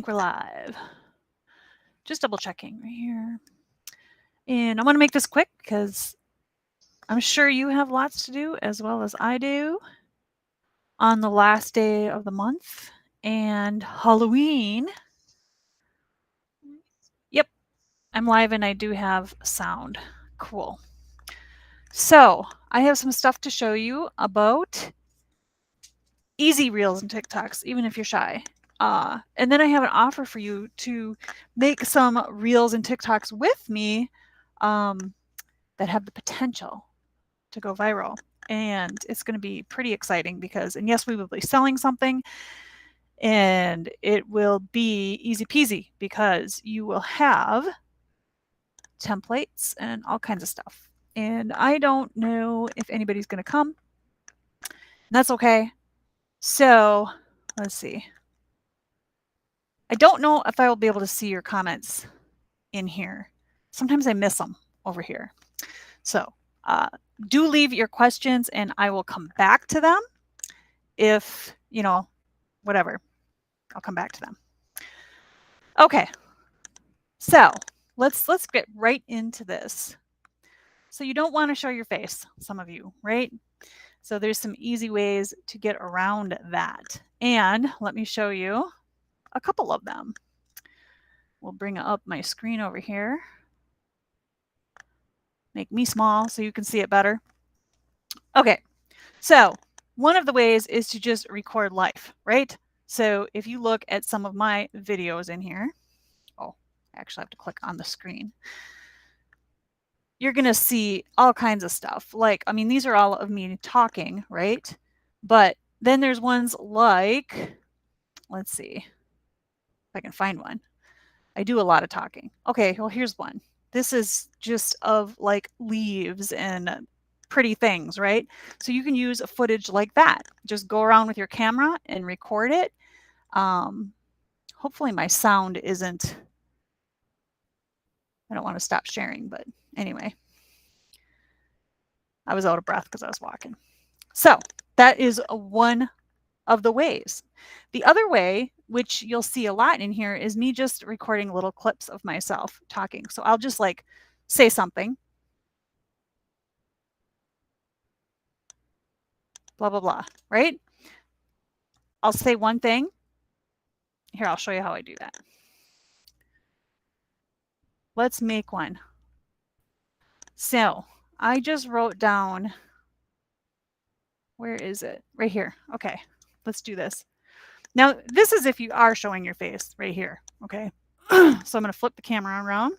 We're live. Just double checking right here. And I want to make this quick because I'm sure you have lots to do as well as I do on the last day of the month and Halloween. Yep, I'm live and I do have sound. Cool. So I have some stuff to show you about easy reels and TikToks, even if you're shy. And then I have an offer for you to make some reels and TikToks with me that have the potential to go viral. And it's going to be pretty exciting because, and yes, we will be selling something and it will be easy peasy because you will have templates and all kinds of stuff. And I don't know if anybody's going to come. That's okay. So let's see. I don't know if I will be able to see your comments in here. Sometimes I miss them over here. So do leave your questions and I will come back to them if, whatever. I'll come back to them. Okay. So let's get right into this. So you don't want to show your face, some of you, right? So there's some easy ways to get around that. And let me show you a couple of them. We'll bring up my screen over here. Make me small so you can see it better. Okay, so one of the ways is to just record live, right? So if you look at some of my videos in here, I actually have to click on the screen. You're going to see all kinds of stuff. Like, I mean, these are all of me talking, right? But then there's ones like, let's see if I can find one. I do a lot of talking. Okay, well, here's one. This is just of like leaves and pretty things, right? So you can use a footage like that. Just go around with your camera and record it. Hopefully my sound isn't, I don't want to stop sharing, but anyway. I was out of breath because I was walking. So that is one of the ways. The other way, which you'll see a lot in here, is me just recording little clips of myself talking. So I'll just like say something, blah, blah, blah, right? I'll say one thing. Here, I'll show you how I do that. Let's make one. So I just wrote down, where is it? Right here. Okay, let's do this. Now, this is if you are showing your face right here, okay? So I'm going to flip the camera around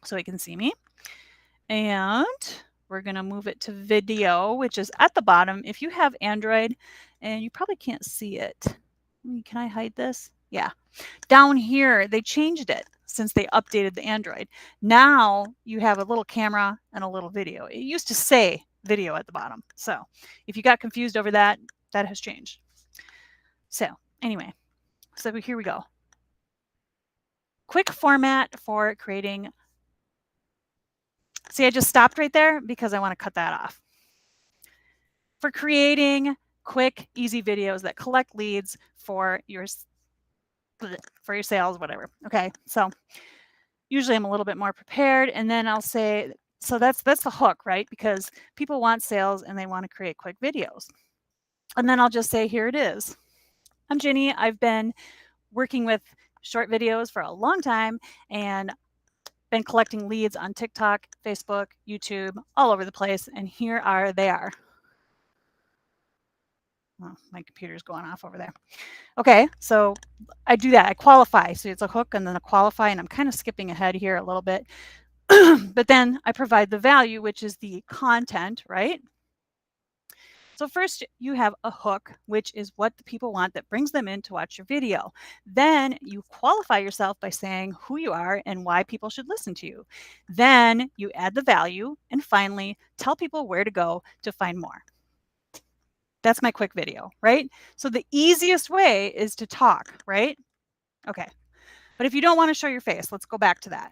so you can see me. And we're going to move it to video, which is at the bottom. If you have Android, and you probably can't see it. Can I hide this? Yeah. Down here, they changed it since they updated the Android. Now you have a little camera and a little video. It used to say video at the bottom. So if you got confused over that, that has changed. So anyway, so here we go. Quick format for creating. See, I just stopped right there because I want to cut that off. For creating quick, easy videos that collect leads for your sales, whatever. Okay, so usually I'm a little bit more prepared, and then I'll say, so that's the hook, right? Because people want sales and they want to create quick videos. And then I'll just say, here it is. I'm Ginny. I've been working with short videos for a long time and been collecting leads on TikTok, Facebook, YouTube, all over the place. And here they are. Oh, my computer's going off over there. Okay, so I do that. I qualify. So it's a hook and then a qualify, and I'm kind of skipping ahead here a little bit. But then I provide the value, which is the content, right? So first you have a hook, which is what the people want that brings them in to watch your video. Then you qualify yourself by saying who you are and why people should listen to you. Then you add the value, and finally tell people where to go to find more. That's my quick video, right? So the easiest way is to talk, right? Okay. But if you don't want to show your face, let's go back to that.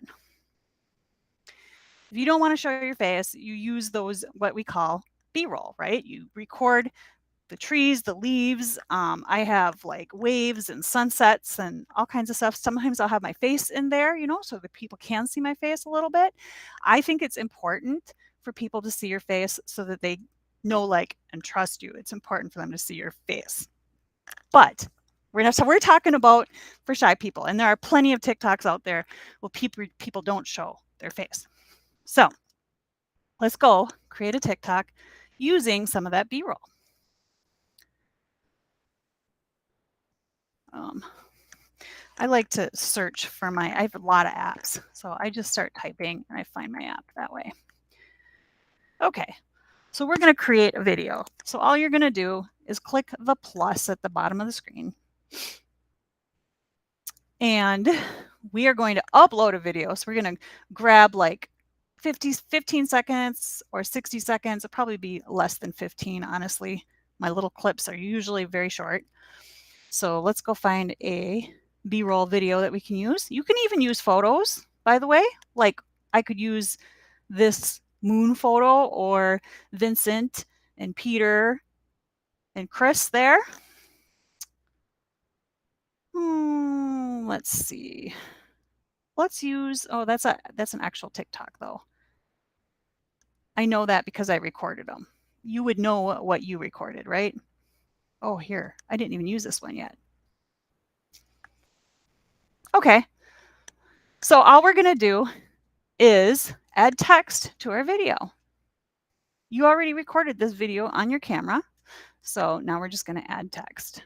If you don't want to show your face, you use those, what we call B-roll, right? You record the trees, the leaves. I have like waves and sunsets and all kinds of stuff. Sometimes I'll have my face in there, you know, so that people can see my face a little bit. I think it's important for people to see your face so that they know, like, and trust you. It's important for them to see your face. But we're talking about for shy people, and there are plenty of TikToks out there where people don't show their face. So let's go create a TikTok using some of that B-roll. I like to search for I have a lot of apps, so I just start typing and I find my app that way. Okay, so we're going to create a video. So all you're going to do is click the plus at the bottom of the screen. And we are going to upload a video. So we're going to grab like 15 seconds or 60 seconds. It'll probably be less than 15, honestly. My little clips are usually very short. So let's go find a B-roll video that we can use. You can even use photos, by the way. Like I could use this moon photo or Vincent and Peter and Chris there. Let's see. Let's use, oh, that's an actual TikTok though. I know that because I recorded them. You would know what you recorded, right? Oh, here, I didn't even use this one yet. Okay, so all we're gonna do is add text to our video. You already recorded this video on your camera, so now we're just gonna add text.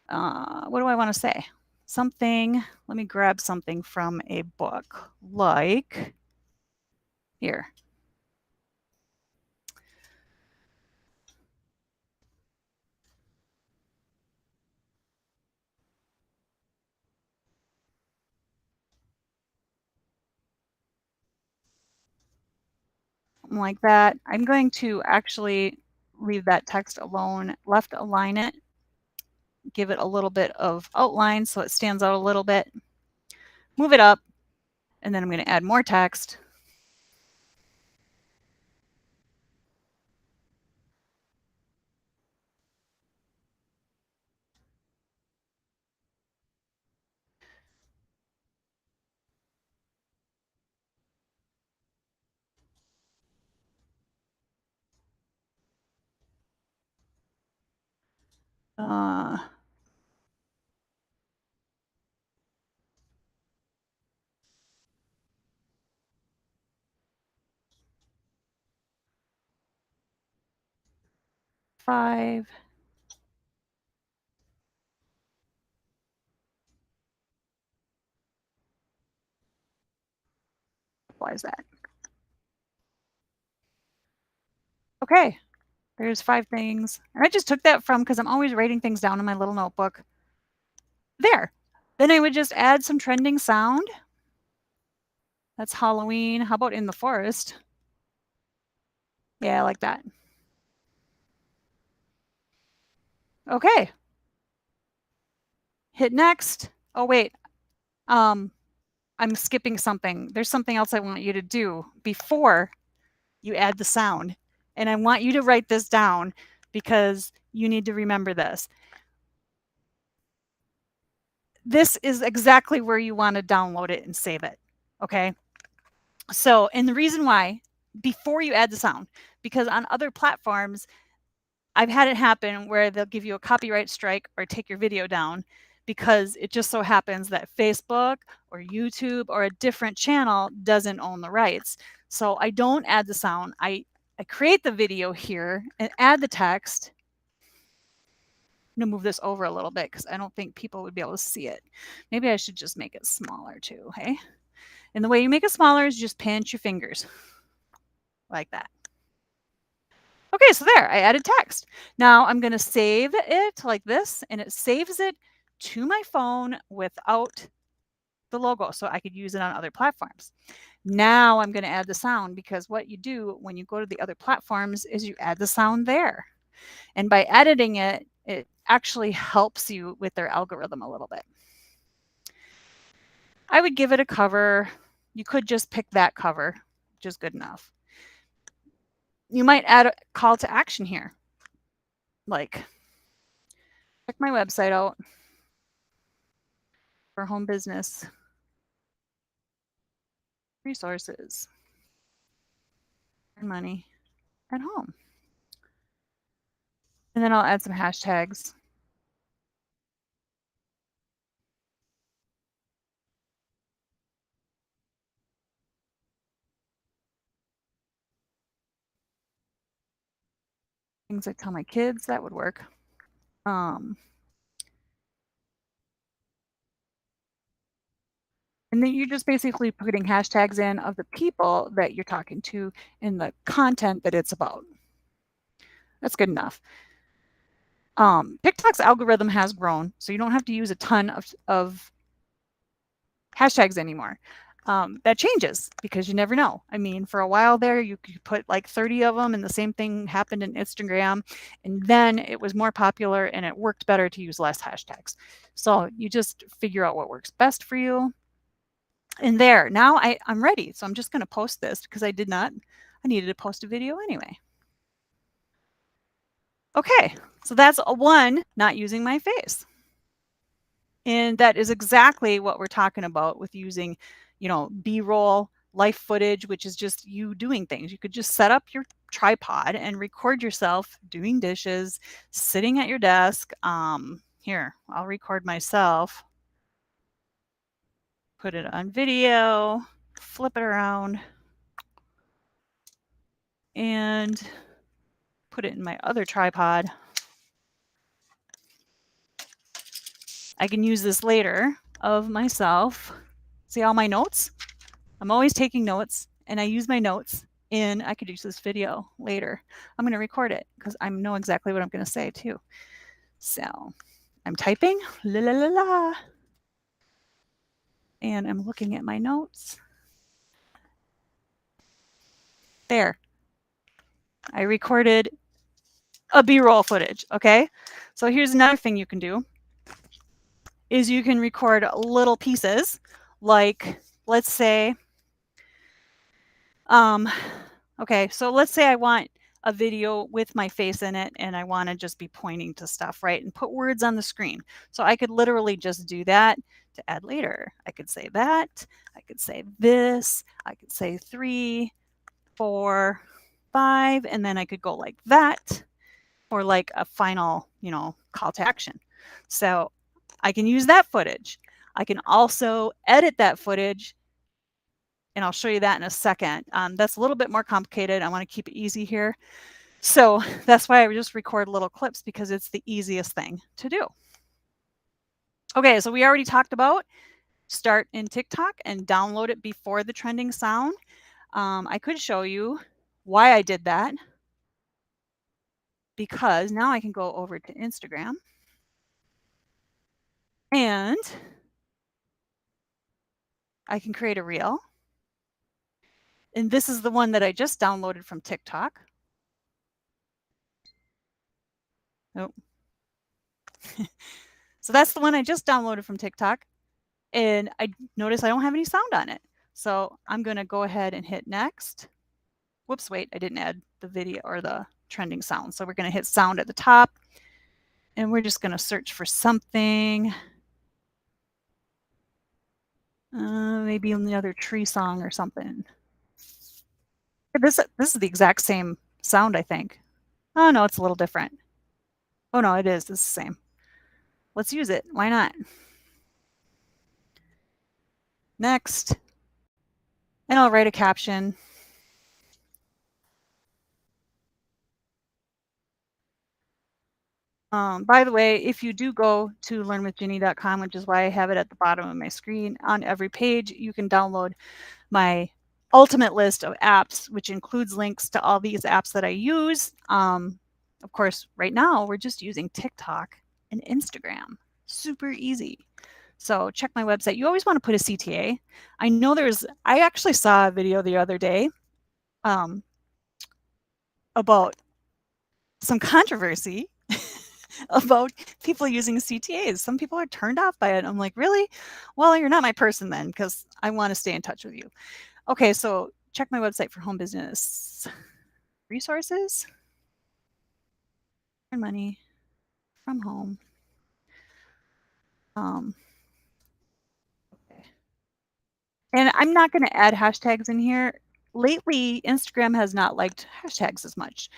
What do I wanna say? Something, let me grab something from a book, like here. Like that. I'm going to actually leave that text alone, left align it, give it a little bit of outline so it stands out a little bit, move it up, and then I'm going to add more text. Uh, five. Why is that? Okay, there's 5 things. And I just took that from, because I'm always writing things down in my little notebook. There. Then I would just add some trending sound. That's Halloween. How about in the forest? Yeah, I like that. Okay. Hit next. Oh, wait. I'm skipping something. There's something else I want you to do before you add the sound. And I want you to write this down because you need to remember this. This is exactly where you want to download it and save it. Okay. So, and the reason why, before you add the sound, because on other platforms, I've had it happen where they'll give you a copyright strike or take your video down because it just so happens that Facebook or YouTube or a different channel doesn't own the rights. So I don't add the sound. I create the video here and add the text. I'm gonna move this over a little bit because I don't think people would be able to see it. Maybe I should just make it smaller too, hey? And the way you make it smaller is just pinch your fingers like that. Okay, so there, I added text. Now I'm going to save it like this, and it saves it to my phone without the logo, so I could use it on other platforms. Now I'm going to add the sound, because what you do when you go to the other platforms is you add the sound there. And by editing it, it actually helps you with their algorithm a little bit. I would give it a cover. You could just pick that cover, which is good enough. You might add a call to action here. Like, check my website out for home business resources and money at home. And then I'll add some hashtags. Things I tell my kids, that would work. And then you're just basically putting hashtags in of the people that you're talking to and the content that it's about. That's good enough. TikTok's algorithm has grown, so you don't have to use a ton of hashtags anymore. That changes because you never know. I mean, for a while there, you could put like 30 of them, and the same thing happened in Instagram. And then it was more popular and it worked better to use less hashtags. So you just figure out what works best for you. And there, now I'm ready. So I'm just going to post this because I needed to post a video anyway. Okay, so that's one, not using my face. And that is exactly what we're talking about with using, B-roll, life footage, which is just you doing things. You could just set up your tripod and record yourself doing dishes, sitting at your desk. Here, I'll record myself, put it on video, flip it around, and put it in my other tripod. I can use this later of myself. See all my notes? I'm always taking notes, and I use my notes, and I could use this video later. I'm going to record it because I know exactly what I'm going to say too. So I'm typing, la la la la, and I'm looking at my notes. There. I recorded a B-roll footage, okay? So here's another thing you can do is you can record little pieces, like let's say, okay, so let's say I want a video with my face in it and I want to just be pointing to stuff, right? And put words on the screen. So I could literally just do that to add later. I could say that, I could say this, I could say 3, 4, 5, and then I could go like that for like a final, call to action. So I can use that footage. I can also edit that footage, and I'll show you that in a second. That's a little bit more complicated. I want to keep it easy here. So that's why I just record little clips, because it's the easiest thing to do. Okay, so we already talked about start in TikTok and download it before the trending sound. I could show you why I did that, because now I can go over to Instagram and I can create a reel. And this is the one that I just downloaded from TikTok. Oh. So that's the one I just downloaded from TikTok. And I notice I don't have any sound on it. So I'm going to go ahead and hit next. Whoops, wait, I didn't add the video or the trending sound. So we're going to hit sound at the top. And we're just going to search for something. Maybe another tree song or something. This is the exact same sound, I think. Oh, no, it's a little different. Oh, no, it is. It's the same. Let's use it. Why not? Next. And I'll write a caption. By the way, if you do go to learnwithginny.com, which is why I have it at the bottom of my screen, on every page, you can download my ultimate list of apps, which includes links to all these apps that I use. Of course, right now, we're just using TikTok and Instagram. Super easy. So check my website. You always want to put a CTA. I know I actually saw a video the other day about some controversy about people using CTAs. Some people are turned off by it. I'm like, really? Well, you're not my person then, because I want to stay in touch with you. Okay, so check my website for home business resources. earn money from home. Okay. And I'm not going to add hashtags in here. Lately, Instagram has not liked hashtags as much,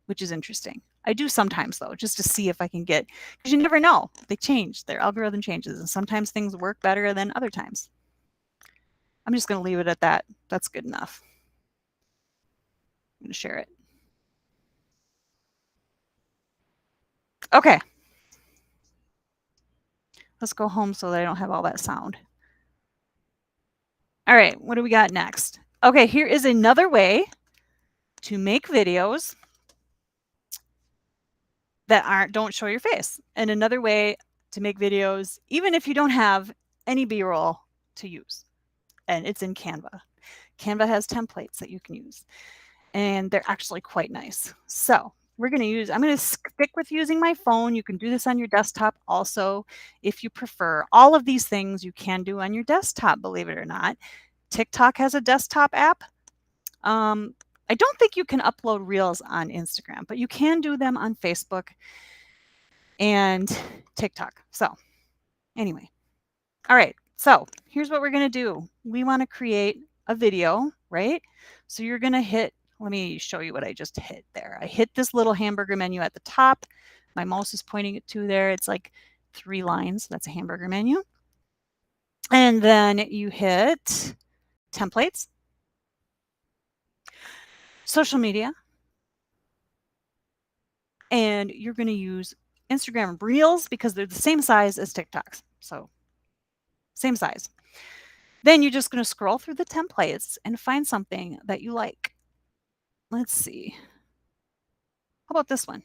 which is interesting. I do sometimes though, just to see if I can get, because you never know. They change, their algorithm changes, and sometimes things work better than other times. I'm just going to leave it at that. That's good enough. I'm going to share it. Okay. Let's go home so that I don't have all that sound. All right, what do we got next? Okay, here is another way to make videos that don't show your face, and another way to make videos even if you don't have any B-roll to use, and it's in Canva. Canva has templates that you can use, and they're actually quite nice. So I'm going to stick with using my phone. You can do this on your desktop also if you prefer. All of these things you can do on your desktop, believe it or not. TikTok has a desktop app. I don't think you can upload Reels on Instagram, but you can do them on Facebook and TikTok. So anyway, all right. So here's what we're going to do. We want to create a video, right? So you're going to hit, let me show you what I just hit there. I hit this little hamburger menu at the top. My mouse is pointing it to there. It's like 3 lines. That's a hamburger menu. And then you hit templates, social media, and you're going to use Instagram Reels because they're the same size as TikToks. So same size. Then you're just going to scroll through the templates and find something that you like. Let's see. How about this one?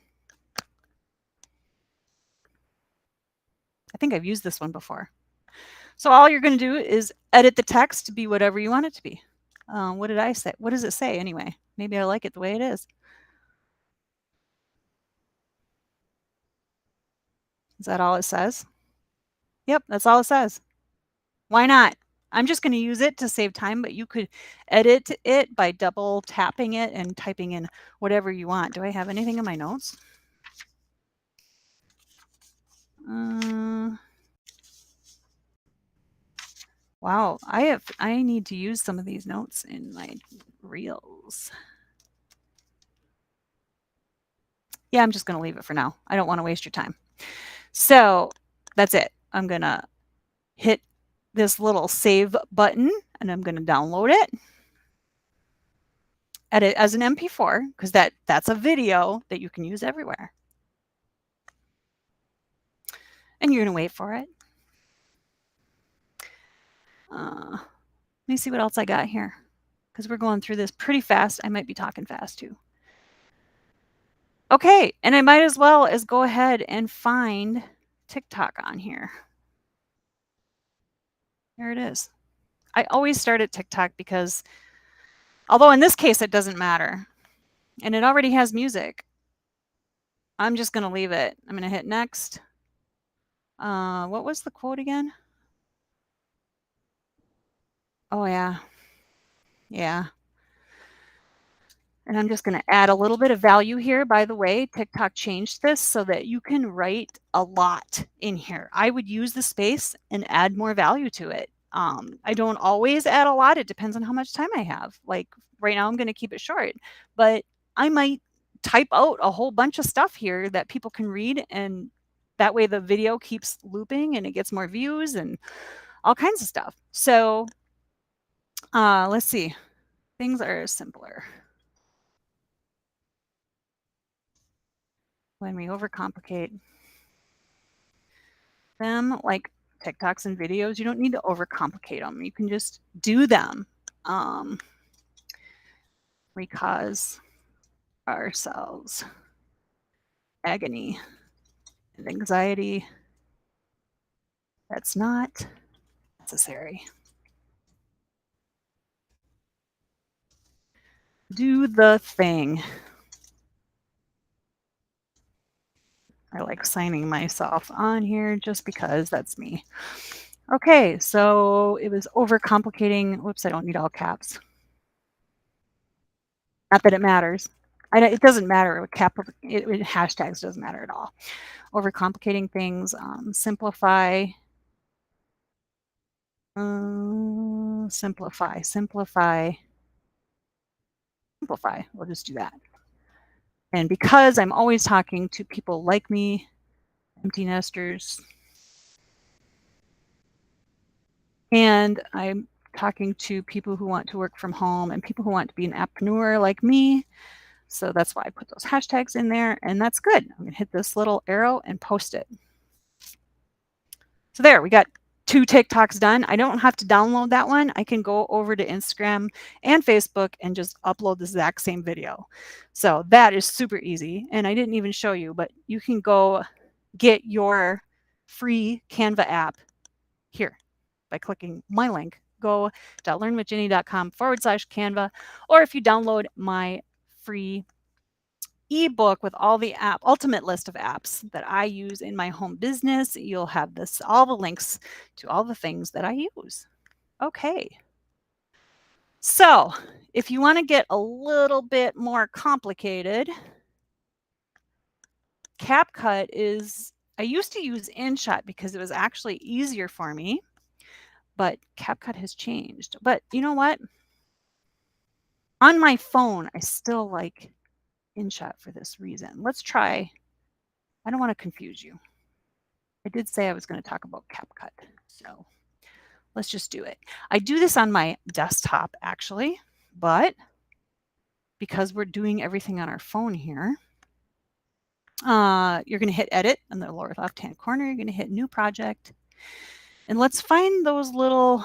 I think I've used this one before. So all you're going to do is edit the text to be whatever you want it to be. What did I say? What does it say anyway? Maybe I like it the way it is. Is that all it says? Yep, that's all it says. Why not? I'm just going to use it to save time, but you could edit it by double tapping it and typing in whatever you want. Do I have anything in my notes? Wow, I need to use some of these notes in my Reels. Yeah, I'm just going to leave it for now. I don't want to waste your time. So that's it. I'm going to hit this little save button and I'm going to download it. Edit as an MP4 because that's a video that you can use everywhere. And you're going to wait for it. Let me see what else I got here because we're going through this pretty fast. I might be talking fast too. Okay, and I might as well as go ahead and find TikTok on here. There it is. I always start at TikTok because, although in this case it doesn't matter, and it already has music, I'm just going to leave it. I'm going to hit next. What was the quote again? Oh, yeah. Yeah. And I'm just going to add a little bit of value here. By the way, TikTok changed this so that you can write a lot in here. I would use the space and add more value to it. I don't always add a lot. It depends on how much time I have. Like right now, I'm going to keep it short, but I might type out a whole bunch of stuff here that people can read, and that way the video keeps looping and it gets more views and all kinds of stuff. So let's see. Things are simpler. When we overcomplicate them, like TikToks and videos, you don't need to overcomplicate them. You can just do them. We cause ourselves agony and anxiety that's not necessary. Do the thing. I like signing myself on here just because that's me. Okay, so it was overcomplicating. Whoops, I don't need all caps. Not that it matters. it doesn't matter with hashtags doesn't matter at all. Overcomplicating things, simplify, simplify. We'll just do that. And because I'm always talking to people like me, empty nesters, and I'm talking to people who want to work from home and people who want to be an appreneur like me. So that's why I put those hashtags in there, and that's good. I'm gonna hit this little arrow and post it. So there, we got 2 TikToks done. I don't have to download that one. I can go over to Instagram and Facebook and just upload the exact same video. So that is super easy. And I didn't even show you, but you can go get your free Canva app here by clicking my link. Go to learnwithjenny.com/Canva, or if you download my free ebook with all the ultimate list of apps that I use in my home business, you'll have all the links to all the things that I use. Okay. So if you want to get a little bit more complicated, CapCut I used to use InShot because it was actually easier for me, but CapCut has changed. But you know what? On my phone, I still like InShot for this reason. Let's try. I don't want to confuse you. I did say I was going to talk about CapCut, so let's just do it. I do this on my desktop actually, but because we're doing everything on our phone here, you're going to hit edit in the lower left-hand corner. You're going to hit new project, and let's find those little,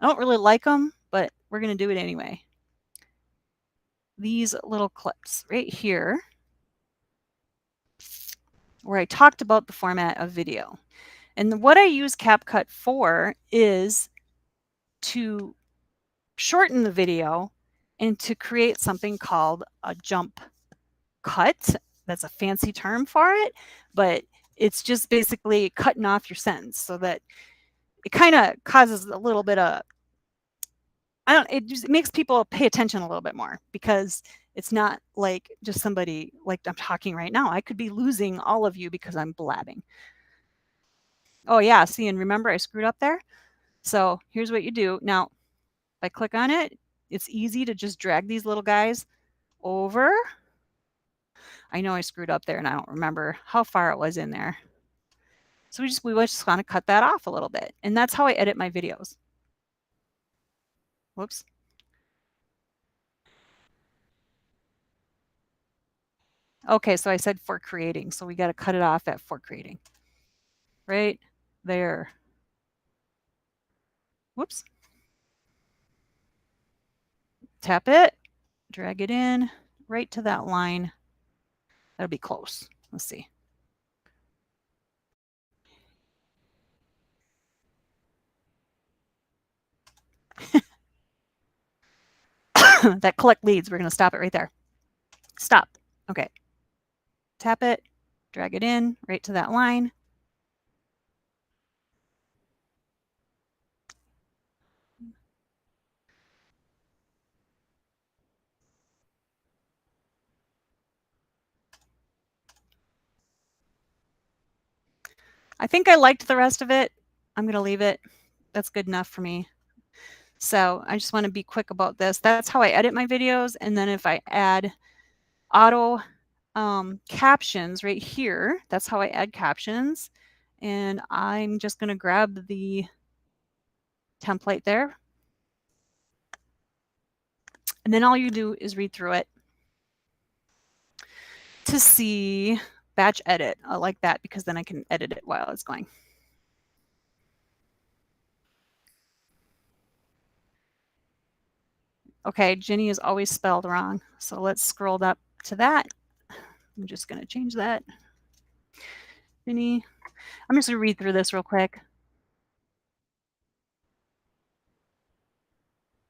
I don't really like them, but we're going to do it anyway. These little clips right here where I talked about the format of video. And what I use CapCut for is to shorten the video and to create something called a jump cut. That's a fancy term for it, but it's just basically cutting off your sentence so that it kind of causes a little bit of, it makes people pay attention a little bit more, because it's not like just somebody like I'm talking right now. I could be losing all of you because I'm blabbing. Oh yeah, see, and remember I screwed up there? So here's what you do. Now, if I click on it, it's easy to just drag these little guys over. I know I screwed up there and I don't remember how far it was in there. So we just want to cut that off a little bit. And that's how I edit my videos. Whoops. Okay, so I said for creating. So we got to cut it off at for creating. Right there. Whoops. Tap it, drag it in right to that line. That'll be close. Let's see. That collect leads, we're going to stop it right there. Stop. Okay. Tap it, drag it in right to that line. I think I liked the rest of it. I'm going to leave it. That's good enough for me. So I just want to be quick about this. That's how I edit my videos. And then if I add auto captions right here, that's how I add captions. And I'm just going to grab the template there. And then all you do is read through it to see batch edit. I like that because then I can edit it while it's going. Okay, Jenny is always spelled wrong. So let's scroll up to that. I'm just going to change that. Jenny, I'm just going to read through this real quick.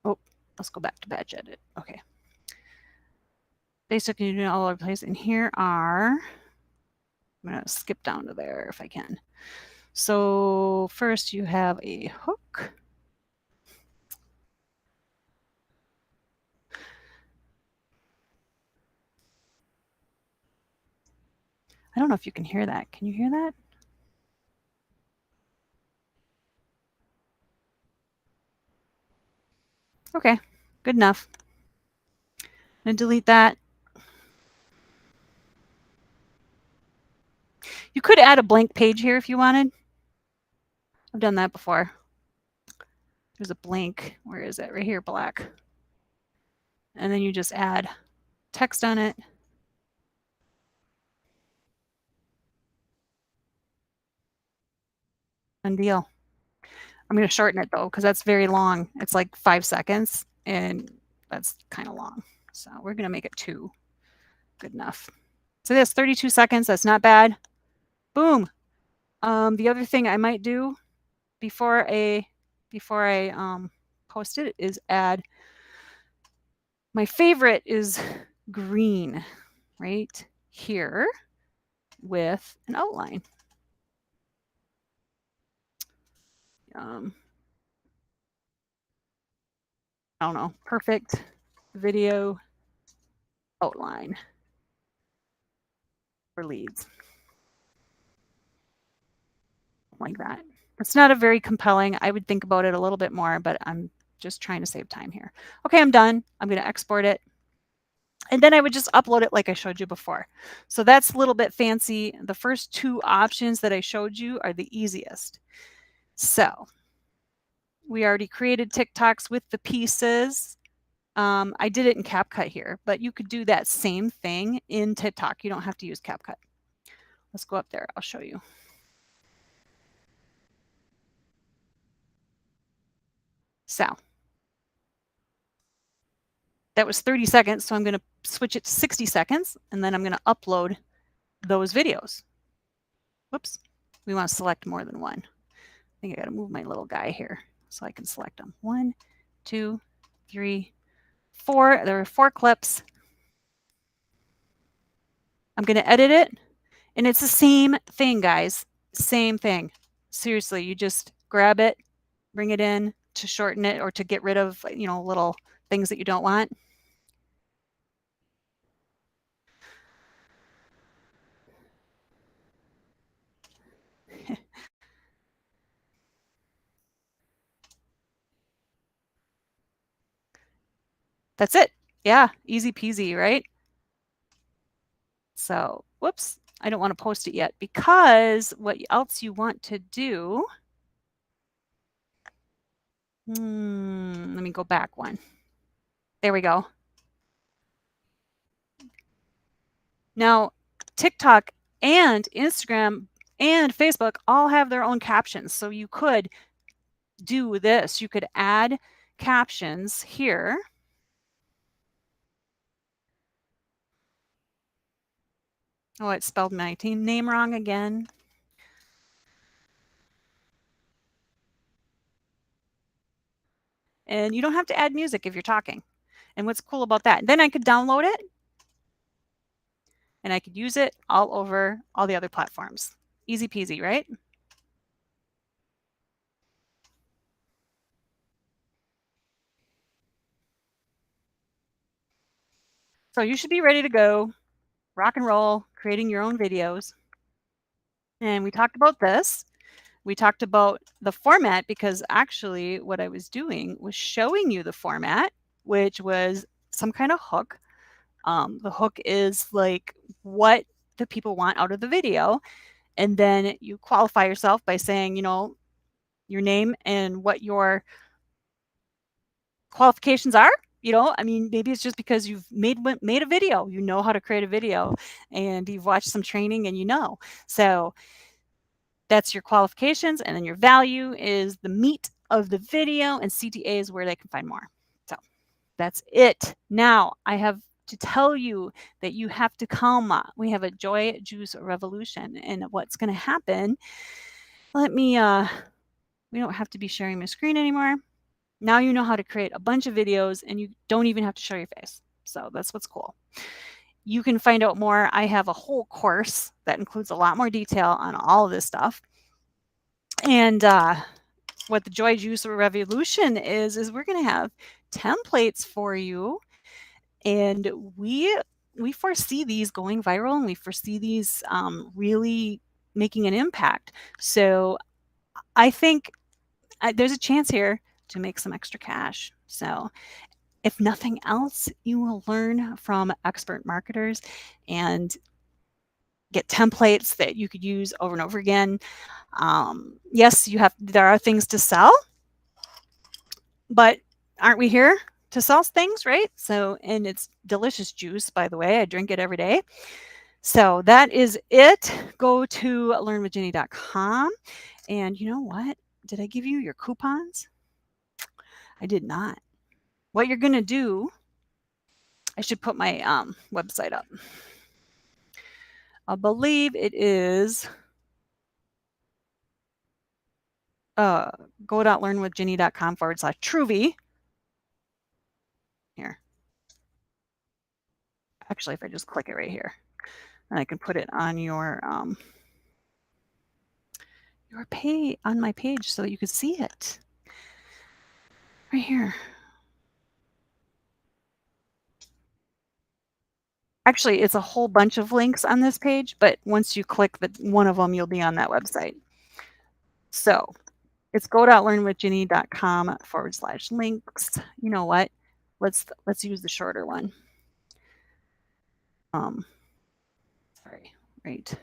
Oh, let's go back to batch edit. Okay. Basically, you know, all over the place. And here are, I'm going to skip down to there if I can. So first you have a hook. I don't know if you can hear that. Can you hear that? Okay, good enough. I'm going to delete that. You could add a blank page here if you wanted. I've done that before. There's a blank. Where is it? Right here, black. And then you just add text on it. Done deal. I'm going to shorten it though, because that's very long. It's like 5 seconds, and that's kind of long. So we're going to make it 2. Good enough. So that's 32 seconds. That's not bad. Boom. The other thing I might do before I post it is add. My favorite is green right here with an outline. I don't know, perfect video outline for leads. Like that. It's not a very compelling. I would think about it a little bit more, but I'm just trying to save time here. Okay, I'm done. I'm going to export it. And then I would just upload it like I showed you before. So that's a little bit fancy. The first 2 options that I showed you are the easiest. So we already created TikToks with the pieces. I did it in CapCut here, but you could do that same thing in TikTok. You don't have to use CapCut. Let's go up there. I'll show you. So that was 30 seconds. So I'm going to switch it to 60 seconds, and then I'm going to upload those videos. Whoops. We want to select more than one. I think I got to move my little guy here so I can select them. 1, 2, 3, 4. There are 4 clips. I'm going to edit it, and it's the same thing, guys. Same thing. Seriously, you just grab it, bring it in to shorten it or to get rid of, little things that you don't want. That's it. Yeah, easy peasy, right? So, whoops, I don't want to post it yet because what else you want to do, let me go back one. There we go. Now, TikTok and Instagram and Facebook all have their own captions. So you could do this. You could add captions here. Oh, it spelled my team name wrong again. And you don't have to add music if you're talking. And what's cool about that? Then I could download it and I could use it all over all the other platforms. Easy peasy, right? So you should be ready to go, rock and roll, creating your own videos. And we talked about this. We talked about the format because actually what I was doing was showing you the format, which was some kind of hook. The hook is like what the people want out of the video. And then you qualify yourself by saying, your name and what your qualifications are. I mean, maybe it's just because you've made a video, you know how to create a video, and you've watched some training and So that's your qualifications, and then your value is the meat of the video, and CTA is where they can find more. So that's it. Now I have to tell you that you have to come. We have a Joy Juice Revolution, and what's going to happen, we don't have to be sharing my screen anymore. Now you know how to create a bunch of videos and you don't even have to show your face. So that's what's cool. You can find out more. I have a whole course that includes a lot more detail on all of this stuff. And what the Joy Juice Revolution is we're going to have templates for you. And we we foresee these going viral, and we foresee these really making an impact. So I think there's a chance here to make some extra cash. So if nothing else, you will learn from expert marketers and get templates that you could use over and over again. Yes, there are things to sell, but aren't we here to sell things, right? So, and it's delicious juice, by the way. I drink it every day. So that is it. Go to learnwithjenny.com. And you know what? Did I give you your coupons? I did not. What you're going to do, I should put my website up. I believe it is go.learnwithjenny.com/Truvy. Here. Actually, if I just click it right here, and I can put it on your page, on my page, so that you can see it right here. Actually, it's a whole bunch of links on this page, but once you click one of them, you'll be on that website. So it's go.learnwithjenny.com/links. You know what? Let's use the shorter one. Sorry, right.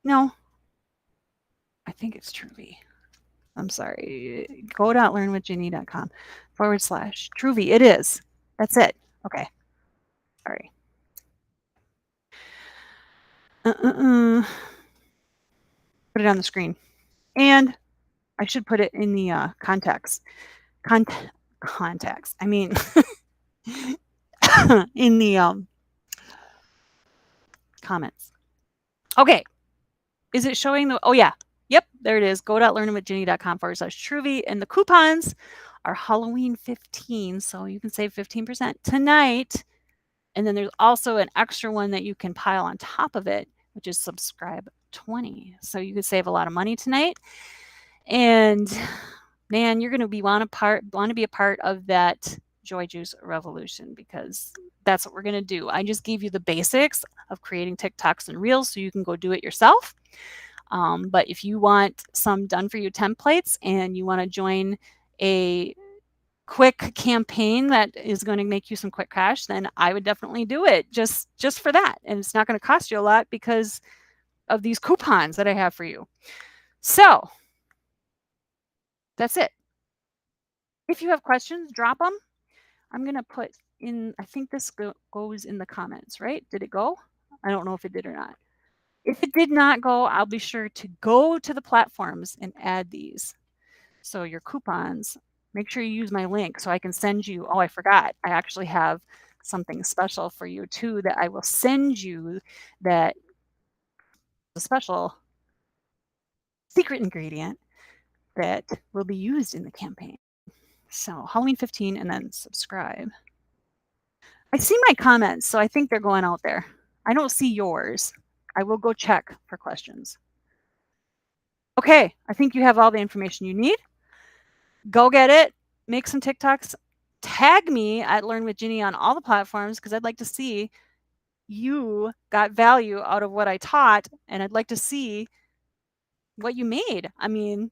No, I think it's Truvy. I'm sorry. Go.learnwithjenny.com/Truvy. It is. That's it. Okay. Sorry. Put it on the screen. And I should put it in the contacts. Contacts. I mean, in the comments. Okay. Is it showing the, oh yeah. Yep, there it is. Go.learnwithjenny.com/Truvy. And the coupons are Halloween 15. So you can save 15% tonight. And then there's also an extra one that you can pile on top of it, which is subscribe 20. So you could save a lot of money tonight. And man, you're going to want to be a part of that Joy Juice revolution, because that's what we're going to do. I just gave you the basics of creating TikToks and Reels so you can go do it yourself. But if you want some done for you templates and you want to join a quick campaign that is going to make you some quick cash, then I would definitely do it just for that. And it's not going to cost you a lot because of these coupons that I have for you. So that's it. If you have questions, drop them. I'm going to put in, I think this goes in the comments, right? Did it go? I don't know if it did or not. If it did not go, I'll be sure to go to the platforms and add these. So your coupons, make sure you use my link so I can send you, oh, I forgot. I actually have something special for you too that I will send you, that a special secret ingredient that will be used in the campaign. So Halloween 15 and then subscribe. I see my comments, so I think they're going out there. I don't see yours. I will go check for questions. Okay, I think you have all the information you need. Go get it. Make some TikToks. Tag me at Learn with Jenny on all the platforms, because I'd like to see you got value out of what I taught, and I'd like to see what you made. I mean,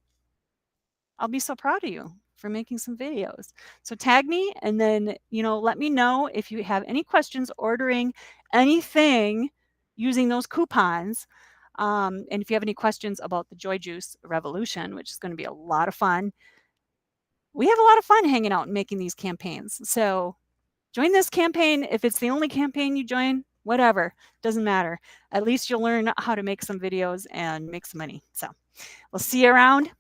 I'll be so proud of you for making some videos. So tag me, and then, let me know if you have any questions ordering anything using those coupons. And if you have any questions about the Joy Juice Revolution, which is going to be a lot of fun. We have a lot of fun hanging out and making these campaigns. So join this campaign. If it's the only campaign you join, whatever, doesn't matter. At least you'll learn how to make some videos and make some money. So we'll see you around.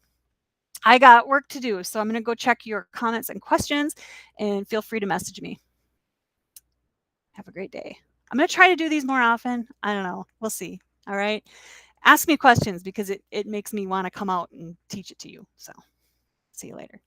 I got work to do, so I'm going to go check your comments and questions, and feel free to message me. Have a great day. I'm going to try to do these more often. I don't know. We'll see. All right. Ask me questions, because it makes me want to come out and teach it to you. So see you later.